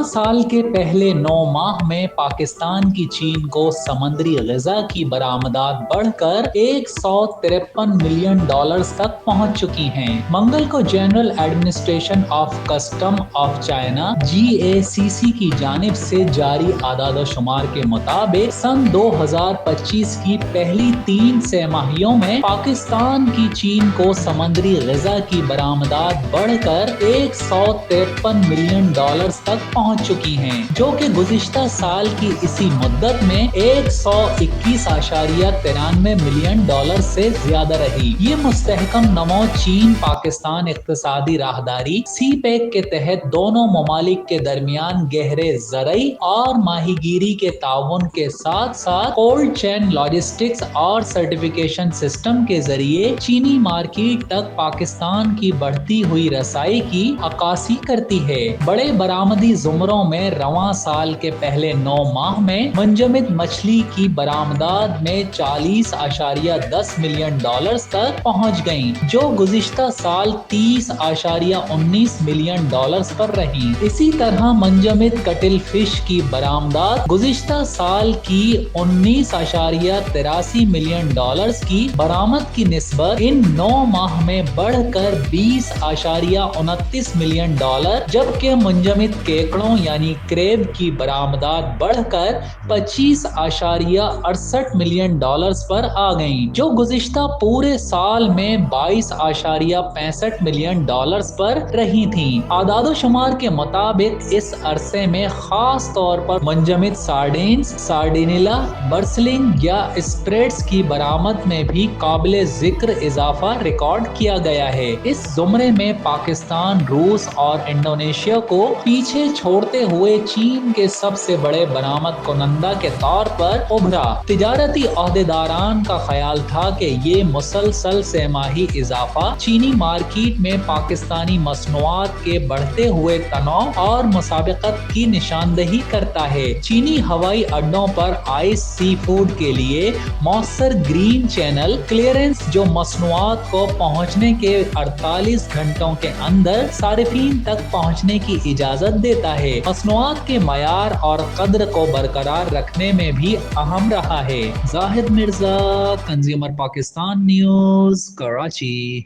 रवां साल के पहले 9 माह में पाकिस्तान की चीन को समुद्री ग़िज़ा की बरामदात बढ़कर $153 मिलियन तक पहुंच चुकी हैं। मंगल को general administration of custom of China GACC की जानिब से जारी आदाद-ओ-शुमार के मुताबिक सन 2025 की पहली 3 तिमाहियों में पाकिस्तान की चीन को समुद्री ग़िज़ा की बरामदात बढ़कर $153 मिलियन तक पहुंच चुकी हैं, जो कि गुज़िश्ता साल की इसी मुद्दत में $121.93 मिलियन से ज्यादा रही। ये मुस्तहकम नमो चीन पाकिस्तान इक़्तिसादी राहदारी CPEC के तहत दोनों ममालिक के दरमियान गहरे ज़रई और माहीगीरी के ताउन के साथ साथ कोल्ड चेन लॉजिस्टिक्स और सर्टिफिकेशन सिस्टम के जरिए चीनी मार्केट तक पाकिस्तान की बढ़ती हुई रसाई की अक्कासी करती है। बड़े बरामदी ज़ुमरों में रवां साल के पहले 9 माह में मुंजमद मछली की बरामदात में $40.10 मिलियन तक पहुंच गईं, जो गुज़िश्ता साल $30.19 मिलियन पर रही। इसी तरह मुंजमद कटिल फिश की बरामदात गुज़िश्ता साल की $19.83 मिलियन की बरामद की निस्बत इन 9 माह में बढ़कर $20.29 मिलियन, जबकि मुंजमद केकड़ों यानी क्रेब की बरामदात बढ़कर $25.68 मिलियन पर आ गईं, जो गुज़िश्ता पूरे साल में $22.65 मिलियन पर रही थीं। आदाद-ओ-शुमार के मुताबिक इस अरसे में खास तौर पर मुंजमद सार्डिन्स, सार्डिनिला, बर्सलिंग या स्प्रेड्स की बरामद में भी काबिल जिक्र इजाफा रिकॉर्ड किया गया है। इस जुमरे में पाकिस्तान, रूस और इंडोनेशिया को पीछे छोड़ते हुए चीन के सबसे बड़े बरामद कुनंदा के तौर पर उभरा। तिजारती अहदेदारान का ख्याल था कि ये मुसलसल सेमाही इजाफा चीनी मार्केट में पाकिस्तानी मसनूआत के बढ़ते हुए तनाव और मुसाबकत की निशानदही करता है। चीनी हवाई अड्डों पर आइस सी फूड के लिए मौसर ग्रीन चैनल क्लियरेंस, जो मसनूआत को पहुंचने के 48 घंटों के अंदर सारिफीन तक पहुंचने की इजाजत देता है, मसनूआत के मयार और कद्र को बरकरार रखने में भी अहम रहा है। Zahid Mirza, consumer Pakistan news, Karachi.